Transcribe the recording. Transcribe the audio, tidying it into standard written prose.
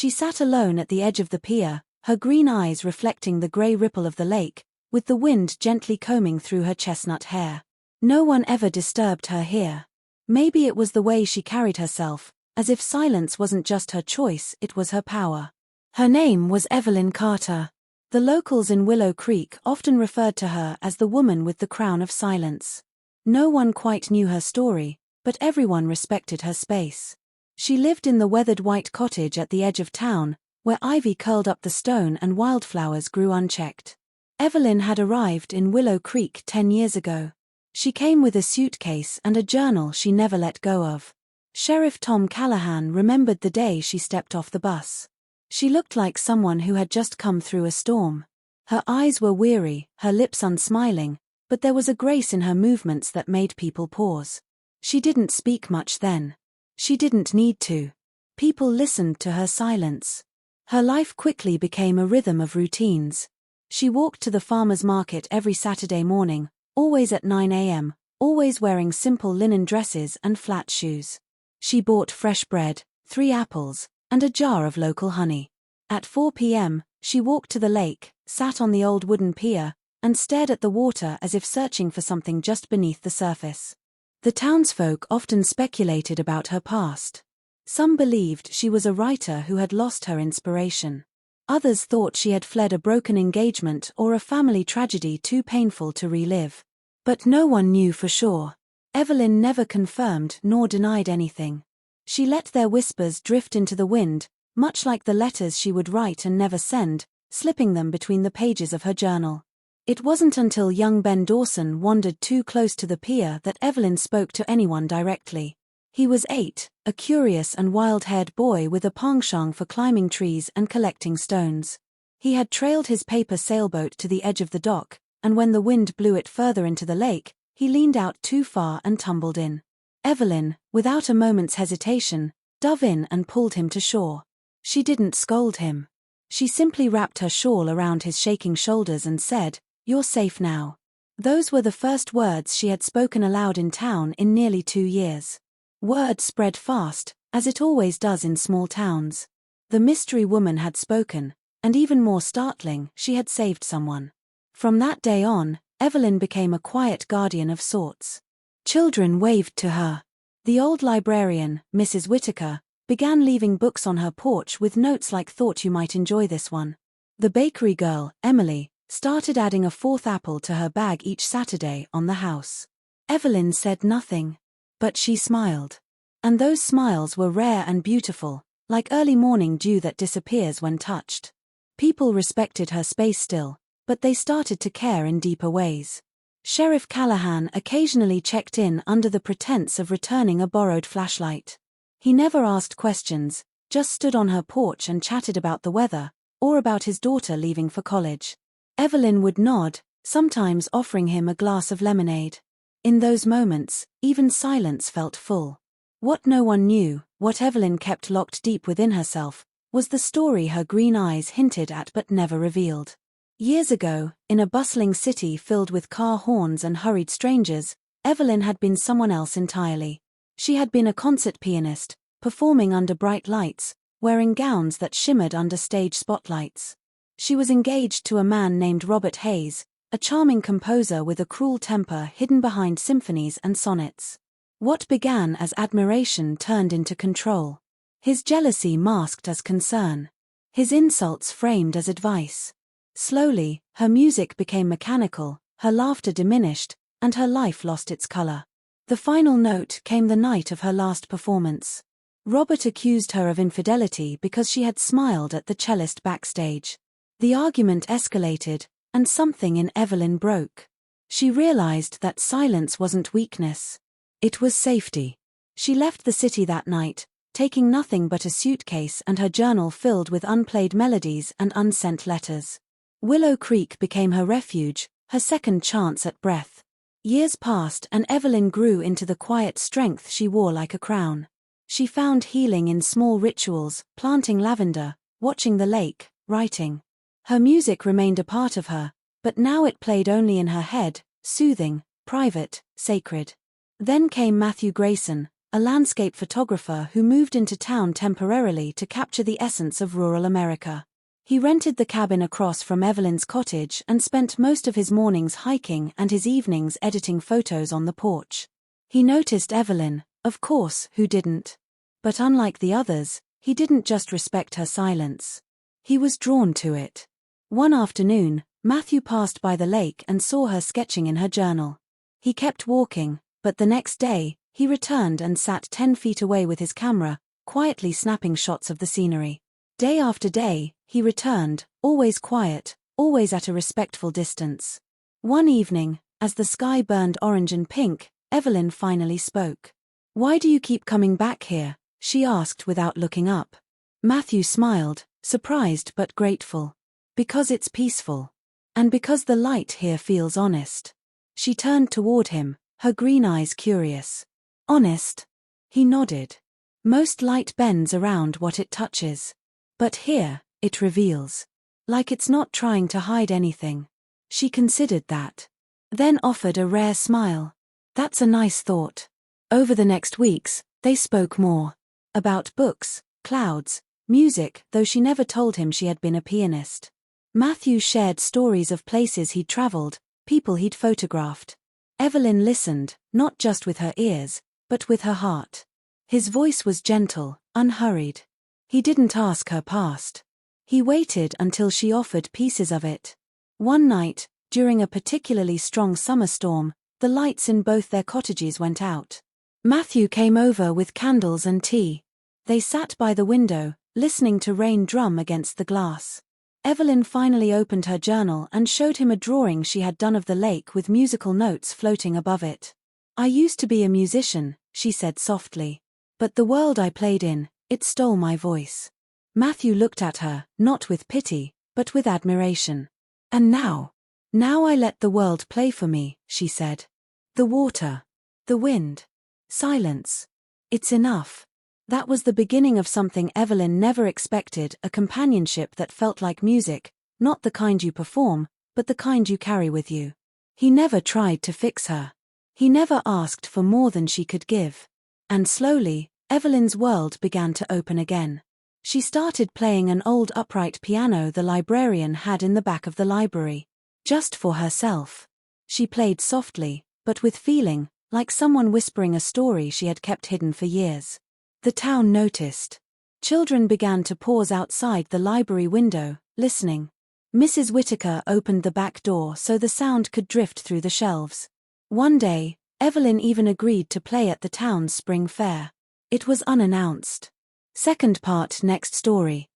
She sat alone at the edge of the pier, her green eyes reflecting the grey ripple of the lake, with the wind gently combing through her chestnut hair. No one ever disturbed her here. Maybe it was the way she carried herself, as if silence wasn't just her choice, it was her power. Her name was Evelyn Carter. The locals in Willow Creek often referred to her as the woman with the crown of silence. No one quite knew her story, but everyone respected her space. She lived in the weathered white cottage at the edge of town, where ivy curled up the stone and wildflowers grew unchecked. Evelyn had arrived in Willow Creek 10 years ago. She came with a suitcase and a journal she never let go of. Sheriff Tom Callahan remembered the day she stepped off the bus. She looked like someone who had just come through a storm. Her eyes were weary, her lips unsmiling, but there was a grace in her movements that made people pause. She didn't speak much then. She didn't need to. People listened to her silence. Her life quickly became a rhythm of routines. She walked to the farmer's market every Saturday morning, always at 9 a.m., always wearing simple linen dresses and flat shoes. She bought fresh bread, 3 apples, and a jar of local honey. At 4 p.m., she walked to the lake, sat on the old wooden pier, and stared at the water as if searching for something just beneath the surface. The townsfolk often speculated about her past. Some believed she was a writer who had lost her inspiration. Others thought she had fled a broken engagement or a family tragedy too painful to relive. But no one knew for sure. Evelyn never confirmed nor denied anything. She let their whispers drift into the wind, much like the letters she would write and never send, slipping them between the pages of her journal. It wasn't until young Ben Dawson wandered too close to the pier that Evelyn spoke to anyone directly. He was 8, a curious and wild-haired boy with a penchant for climbing trees and collecting stones. He had trailed his paper sailboat to the edge of the dock, and when the wind blew it further into the lake, he leaned out too far and tumbled in. Evelyn, without a moment's hesitation, dove in and pulled him to shore. She didn't scold him. She simply wrapped her shawl around his shaking shoulders and said, "You're safe now." Those were the first words she had spoken aloud in town in nearly 2 years. Word spread fast, as it always does in small towns. The mystery woman had spoken, and even more startling, she had saved someone. From that day on, Evelyn became a quiet guardian of sorts. Children waved to her. The old librarian, Mrs. Whitaker, began leaving books on her porch with notes like "Thought you might enjoy this one." The bakery girl, Emily, started adding a 4th apple to her bag each Saturday on the house. Evelyn said nothing. But she smiled. And those smiles were rare and beautiful, like early morning dew that disappears when touched. People respected her space still, but they started to care in deeper ways. Sheriff Callahan occasionally checked in under the pretense of returning a borrowed flashlight. He never asked questions, just stood on her porch and chatted about the weather, or about his daughter leaving for college. Evelyn would nod, sometimes offering him a glass of lemonade. In those moments, even silence felt full. What no one knew, what Evelyn kept locked deep within herself, was the story her green eyes hinted at but never revealed. Years ago, in a bustling city filled with car horns and hurried strangers, Evelyn had been someone else entirely. She had been a concert pianist, performing under bright lights, wearing gowns that shimmered under stage spotlights. She was engaged to a man named Robert Hayes, a charming composer with a cruel temper hidden behind symphonies and sonnets. What began as admiration turned into control. His jealousy masked as concern. His insults framed as advice. Slowly, her music became mechanical, her laughter diminished, and her life lost its color. The final note came the night of her last performance. Robert accused her of infidelity because she had smiled at the cellist backstage. The argument escalated, and something in Evelyn broke. She realized that silence wasn't weakness. It was safety. She left the city that night, taking nothing but a suitcase and her journal filled with unplayed melodies and unsent letters. Willow Creek became her refuge, her second chance at breath. Years passed and Evelyn grew into the quiet strength she wore like a crown. She found healing in small rituals, planting lavender, watching the lake, writing. Her music remained a part of her, but now it played only in her head, soothing, private, sacred. Then came Matthew Grayson, a landscape photographer who moved into town temporarily to capture the essence of rural America. He rented the cabin across from Evelyn's cottage and spent most of his mornings hiking and his evenings editing photos on the porch. He noticed Evelyn, of course, who didn't? But unlike the others, he didn't just respect her silence. He was drawn to it. One afternoon, Matthew passed by the lake and saw her sketching in her journal. He kept walking, but the next day, he returned and sat 10 feet away with his camera, quietly snapping shots of the scenery. Day after day, he returned, always quiet, always at a respectful distance. One evening, as the sky burned orange and pink, Evelyn finally spoke. "Why do you keep coming back here?" she asked without looking up. Matthew smiled, surprised but grateful. "Because it's peaceful. And because the light here feels honest." She turned toward him, her green eyes curious. "Honest?" He nodded. "Most light bends around what it touches. But here, it reveals. Like it's not trying to hide anything." She considered that. Then offered a rare smile. "That's a nice thought." Over the next weeks, they spoke more. About books, clouds, music, though she never told him she had been a pianist. Matthew shared stories of places he'd traveled, people he'd photographed. Evelyn listened, not just with her ears, but with her heart. His voice was gentle, unhurried. He didn't ask her past. He waited until she offered pieces of it. One night, during a particularly strong summer storm, the lights in both their cottages went out. Matthew came over with candles and tea. They sat by the window, listening to rain drum against the glass. Evelyn finally opened her journal and showed him a drawing she had done of the lake with musical notes floating above it. "I used to be a musician," she said softly. "But the world I played in, it stole my voice." Matthew looked at her, not with pity, but with admiration. "And now? Now I let the world play for me," she said. "The water. The wind. Silence. It's enough." That was the beginning of something Evelyn never expected, a companionship that felt like music, not the kind you perform, but the kind you carry with you. He never tried to fix her. He never asked for more than she could give. And slowly, Evelyn's world began to open again. She started playing an old upright piano the librarian had in the back of the library. Just for herself. She played softly, but with feeling, like someone whispering a story she had kept hidden for years. The town noticed. Children began to pause outside the library window, listening. Mrs. Whittaker opened the back door so the sound could drift through the shelves. One day, Evelyn even agreed to play at the town's spring fair. It was unannounced. Second part next story.